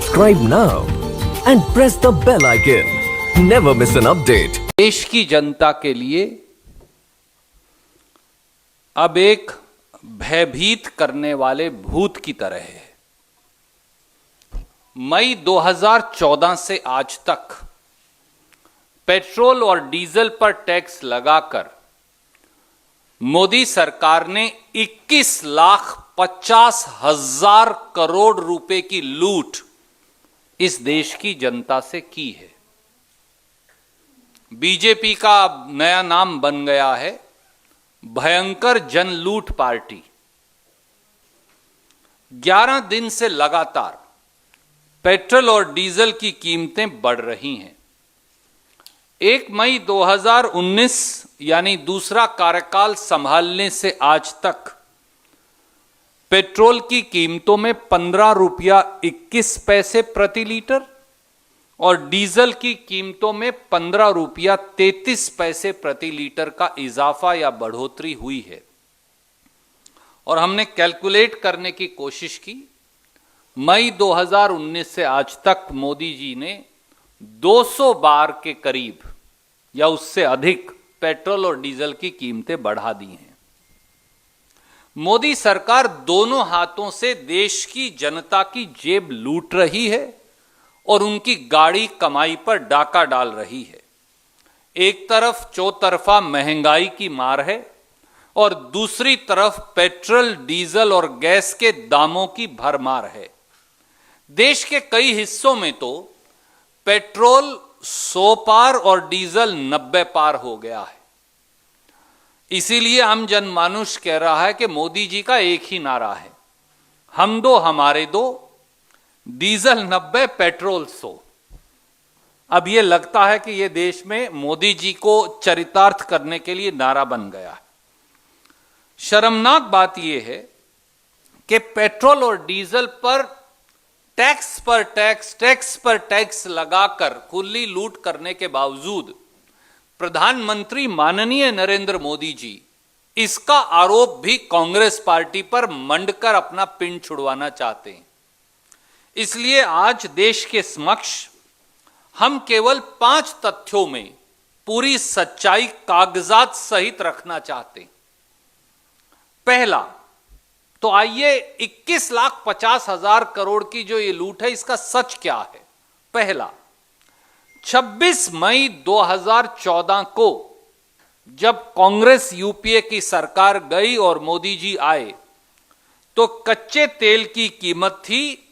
Subscribe now and press the bell icon. Never miss an update. देश की जनता के लिए अब एक भयभीत करने वाले भूत की तरह है। मई 2014 से आज तक पेट्रोल और डीजल पर टैक्स लगाकर मोदी सरकार ने 21,50,000 करोड़ रुपए की लूट इस देश की जनता से की है। बीजेपी का नया नाम बन गया है भयंकर जन लूट पार्टी। 11 दिन से लगातार पेट्रोल और डीजल की कीमतें बढ़ रही हैं। 1 मई 2019 यानी दूसरा कार्यकाल संभालने से आज तक पेट्रोल की कीमतों में 15 रुपया 21 पैसे प्रति लीटर और डीजल की कीमतों में 15 रुपया 33 पैसे प्रति लीटर का इजाफा या बढ़ोतरी हुई है। और हमने कैलकुलेट करने की कोशिश की। मई 2019 से आज तक मोदी जी ने 200 बार के करीब या उससे अधिक पेट्रोल और डीजल की कीमतें बढ़ा दी हैं। मोदी सरकार दोनों हाथों से देश की जनता की जेब लूट रही है और उनकी गाड़ी कमाई पर डाका डाल रही है। एक तरफ चौतरफा महंगाई की मार है और दूसरी तरफ पेट्रोल, डीजल और गैस के दामों की भरमार है। देश के कई हिस्सों में तो पेट्रोल 100 पार और डीजल 90 पार हो गया है। इसीलिए आम जनमानुष कह रहा है कि मोदी जी का एक ही नारा है, हम दो हमारे दो, डीजल 90 पेट्रोल 100। अब यह लगता है कि यह देश में मोदी जी को चरितार्थ करने के लिए नारा बन गया है। शर्मनाक बात यह है कि पेट्रोल और डीजल पर टैक्स पर टैक्स लगाकर खुली लूट करने के बावजूद प्रधानमंत्री माननीय नरेंद्र मोदी जी इसका आरोप भी कांग्रेस पार्टी पर मंडकर अपना पिन छुड़वाना चाहते हैं। इसलिए आज देश के समक्ष हम केवल 5 तथ्यों में पूरी सच्चाई कागजात सहित रखना चाहते हैं। पहला तो आइए 21,50,000 करोड़ की जो ये लूट है इसका सच क्या है। पहला, 26 मई 2014 को जब कांग्रेस यूपीए की सरकार गई और मोदी जी आए तो कच्चे तेल की कीमत थी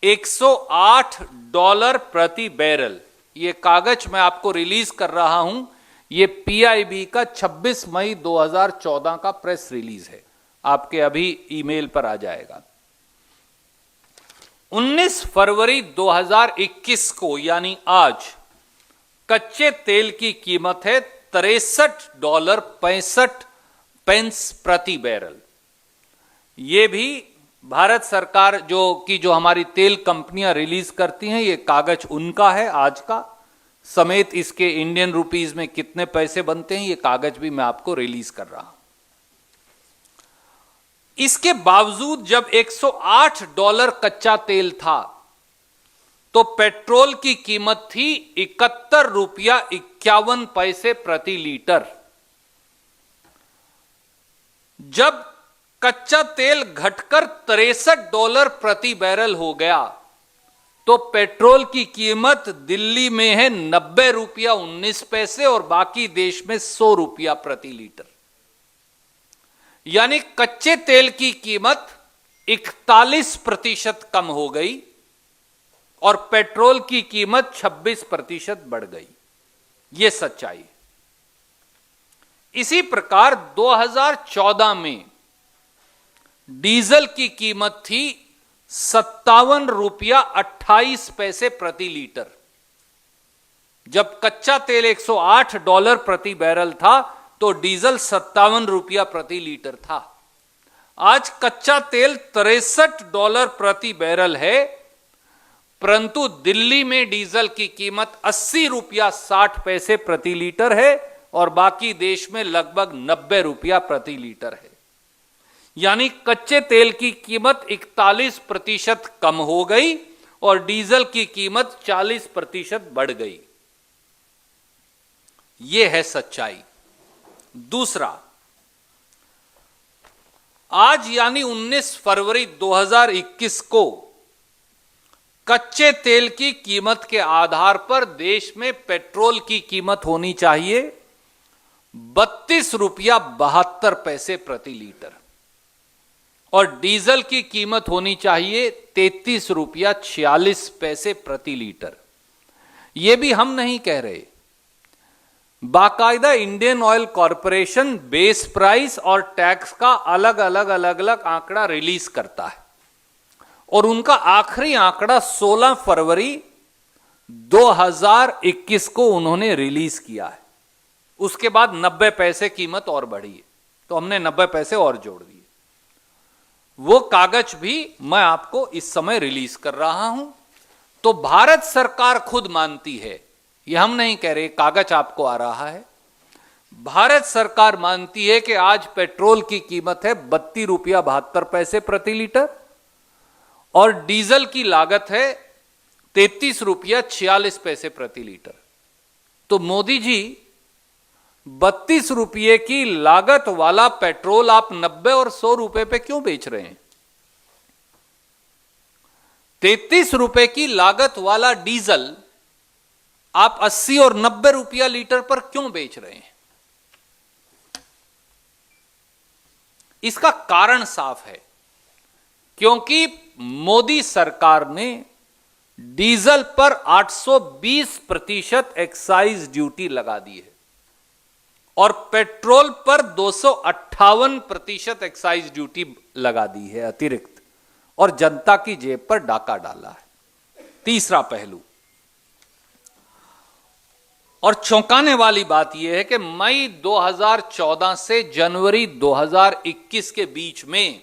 $108 प्रति बैरल। ये कागज मैं आपको रिलीज कर रहा हूं, ये पीआईबी का 26 मई 2014 का प्रेस रिलीज है, आपके अभी ईमेल पर आ जाएगा। 19 फरवरी 2021 को यानी आज कच्चे तेल की कीमत है $63.65 प्रति बैरल। यह भी भारत सरकार जो हमारी तेल कंपनियां रिलीज करती हैं, ये कागज उनका है आज का, समेत इसके इंडियन रुपीस में कितने पैसे बनते हैं ये कागज भी मैं आपको रिलीज कर रहा हूं। इसके बावजूद जब $108 कच्चा तेल था तो पेट्रोल की कीमत थी $71.51 प्रति लीटर। जब कच्चा तेल घटकर $63 प्रति बैरल हो गया तो पेट्रोल की कीमत दिल्ली में है ₹90.19 और बाकी देश में ₹100 प्रति लीटर। यानी कच्चे तेल की कीमत 41% कम हो गई और पेट्रोल की कीमत 26% बढ़ गई। यह सच्चाई। इसी प्रकार 2014 में डीजल की कीमत थी $57.28 प्रति लीटर। जब कच्चा तेल $108 प्रति बैरल था तो डीजल $57 प्रति लीटर था। आज कच्चा तेल $63 प्रति बैरल है, परंतु दिल्ली में डीजल की कीमत $80.60 प्रति लीटर है और बाकी देश में लगभग ₹90 प्रति लीटर है। यानी कच्चे तेल की कीमत 41% कम हो गई और डीजल की कीमत 40% बढ़ गई। यह है सच्चाई। दूसरा, आज यानी 19 फरवरी 2021 को कच्चे तेल की कीमत के आधार पर देश में पेट्रोल की कीमत होनी चाहिए 32.72 प्रति लीटर और डीजल की कीमत होनी चाहिए 33.46 प्रति लीटर। यह भी हम नहीं कह रहे, बाकायदा Indian oil corporation base price और टैक्स का अलग अलग आंकड़ा रिलीज करता है और उनका आखिरी आंकड़ा 16 फरवरी 2021 को उन्होंने रिलीज किया है। उसके बाद 90 पैसे कीमत और बढ़ी है, तो हमने 90 पैसे और जोड़ दिए। वो कागज भी मैं आपको इस समय रिलीज कर रहा हूं। तो भारत सरकार खुद मानती है, ये हम नहीं कह रहे, कागज आपको आ रहा है, भारत सरकार मानती है कि आज पेट्रोल की कीमत है 32.72 प्रति लीटर और डीजल की लागत है 33.46 प्रति लीटर। तो मोदी जी 32 रुपये की लागत वाला पेट्रोल आप 90 और 100 रुपए पे क्यों बेच रहे हैं? 33 रुपए की लागत वाला डीजल आप 80 और 90 रुपया लीटर पर क्यों बेच रहे हैं? इसका कारण साफ है, क्योंकि मोदी सरकार ने डीजल पर 820% एक्साइज ड्यूटी लगा दी है और पेट्रोल पर 258% एक्साइज ड्यूटी लगा दी है अतिरिक्त, और जनता की जेब पर डाका डाला है। तीसरा पहलू और चौंकाने वाली बात यह है कि मई 2014 से जनवरी 2021 के बीच में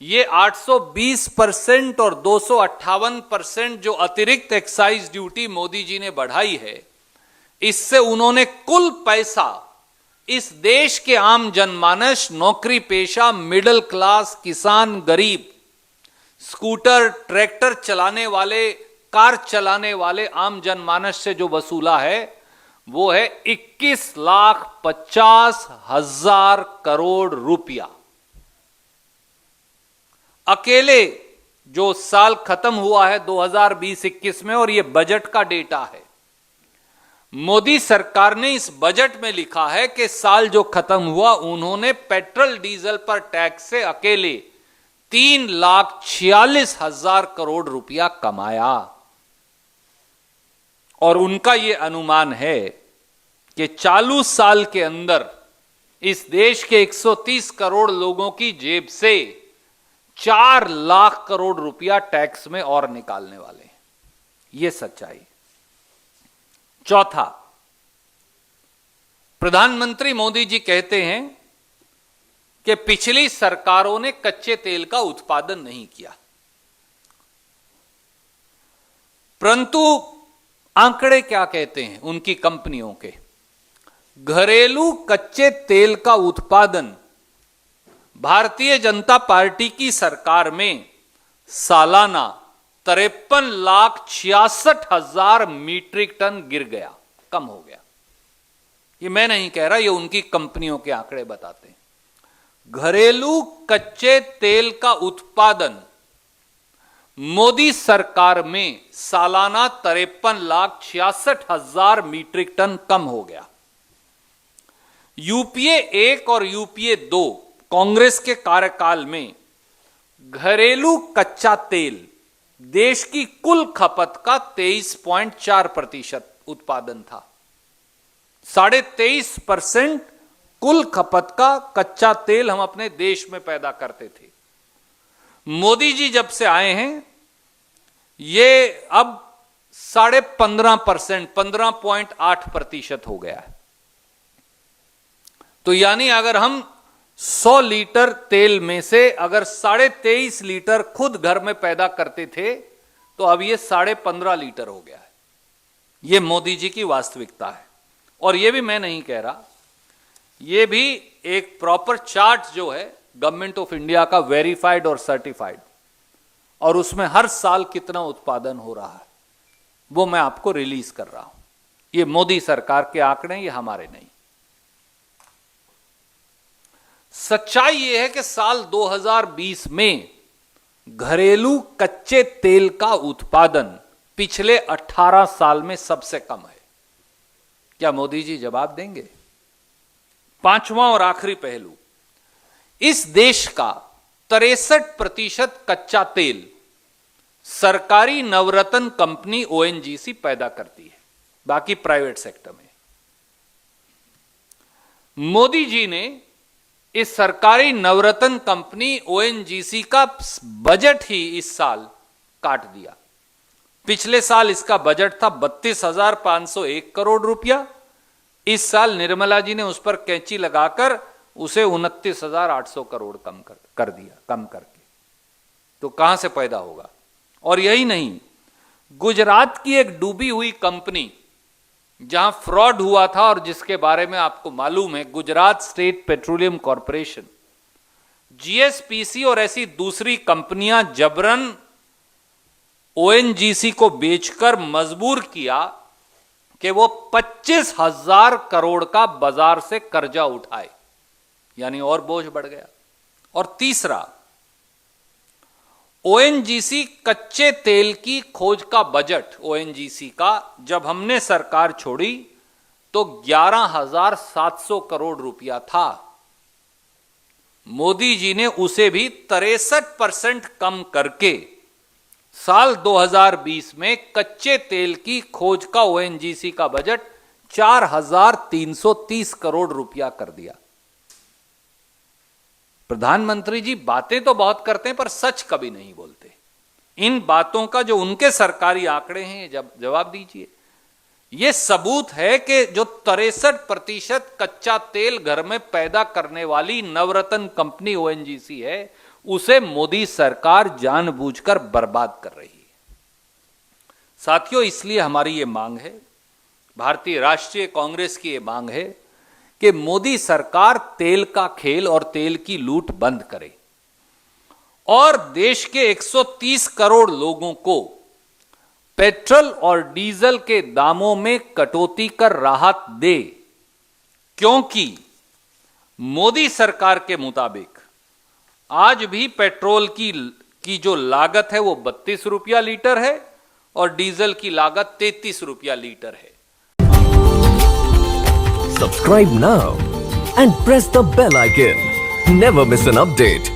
ये 820% और 258% जो अतिरिक्त एक्साइज ड्यूटी मोदी जी ने बढ़ाई है, इससे उन्होंने कुल पैसा इस देश के आम जनमानस, नौकरी पेशा, मिडिल क्लास, किसान, गरीब, स्कूटर, ट्रैक्टर चलाने वाले, कार चलाने वाले आम जनमानस से जो वसूला है वो है 21,50,000 करोड़ रुपया। अकेले जो साल खत्म हुआ है 2020-21 में, और ये बजट का डेटा है, मोदी सरकार ने इस बजट में लिखा है कि साल जो खत्म हुआ उन्होंने पेट्रोल डीजल पर टैक्स से अकेले 3,46,000 करोड़ रुपया कमाया। और उनका यह अनुमान है कि चालू साल के अंदर इस देश के 130 करोड़ लोगों की जेब से 4 लाख करोड़ रुपया टैक्स में और निकालने वाले हैं। यह सच्चाई। चौथा, प्रधानमंत्री मोदी जी कहते हैं कि पिछली सरकारों ने कच्चे तेल का उत्पादन नहीं किया, परंतु आंकड़े क्या कहते हैं उनकी कंपनियों के? घरेलू कच्चे तेल का उत्पादन भारतीय जनता पार्टी की सरकार में सालाना 53,66,000 मीट्रिक टन गिर गया, कम हो गया। ये मैं नहीं कह रहा, ये उनकी कंपनियों के आंकड़े बताते हैं। घरेलू कच्चे तेल का उत्पादन मोदी सरकार में सालाना 53,66,000 मीट्रिक टन कम हो गया। यूपीए 1 और यूपीए 2 कांग्रेस के कार्यकाल में घरेलू कच्चा तेल देश की कुल खपत का 23.4% उत्पादन था। 23.5% कुल खपत का कच्चा तेल हम अपने देश में पैदा करते थे। मोदी जी जब से आए हैं ये अब 15.5%, 15.8% हो गया है। तो यानी अगर हम 100 लीटर तेल में से अगर 23.5 लीटर खुद घर में पैदा करते थे तो अब ये 15.5 लीटर हो गया है। ये मोदी जी की वास्तविकता है। और ये भी मैं नहीं कह रहा, ये भी एक प्रॉपर चार्ट जो है गवर्नमेंट ऑफ इंडिया का, वेरीफाइड और सर्टिफाइड, और उसमें हर साल कितना उत्पादन हो रहा है वो मैं आपको रिलीज कर रहा हूं। ये मोदी सरकार के आंकड़े, ये हमारे नहीं। सच्चाई यह है कि साल 2020 में घरेलू कच्चे तेल का उत्पादन पिछले 18 साल में सबसे कम है। क्या मोदी जी जवाब देंगे? पांचवां और आखिरी पहलू, इस देश का 63% कच्चा तेल सरकारी नवरत्न कंपनी ओएनजीसी पैदा करती है, बाकी प्राइवेट सेक्टर में। मोदी जी ने इस सरकारी नवरत्न कंपनी ओएनजीसी का बजट ही इस साल काट दिया। पिछले साल इसका बजट था 32,501 करोड़ रुपया। इस साल निर्मला जी ने उस पर कैंची लगाकर उसे 29,800 करोड़ कम करके। तो कहां से पैदा होगा? और यही नहीं, गुजरात की एक डूबी हुई कंपनी जहां फ्रॉड हुआ था और जिसके बारे में आपको मालूम है, Gujarat state petroleum corporation, GSPC और ऐसी दूसरी कंपनियां जबरन ओएनजीसी को बेचकर मजबूर किया कि वो 25,000 करोड़ का बाजार से कर्जा उठाए, यानी और बोझ बढ़ गया। और तीसरा, ओएनजीसी कच्चे तेल की खोज का बजट ओएनजीसी का जब हमने सरकार छोड़ी तो 11,700 करोड़ रुपया था। मोदी जी ने उसे भी 63% कम करके साल 2020 में कच्चे तेल की खोज का ओएनजीसी का बजट 4,330 करोड़ रुपया कर दिया। प्रधानमंत्री जी बातें तो बहुत करते हैं पर सच कभी नहीं बोलते। इन बातों का जो उनके सरकारी आंकड़े हैं, जवाब दीजिए। यह सबूत है कि जो 63% कच्चा तेल घर में पैदा करने वाली नवरत्न कंपनी ओएनजीसी है, उसे मोदी सरकार जानबूझकर बर्बाद कर रही है। साथियों, इसलिए हमारी ये मांग है, भारतीय राष्ट्रीय कांग्रेस की ये मांग है कि मोदी सरकार तेल का खेल और तेल की लूट बंद करे और देश के 130 करोड़ लोगों को पेट्रोल और डीजल के दामों में कटौती कर राहत दे। क्योंकि मोदी सरकार के मुताबिक आज भी पेट्रोल की जो लागत है वो 32 रुपया लीटर है और डीजल की लागत 33 रुपया लीटर है। Subscribe now and press the bell icon. Never miss an update.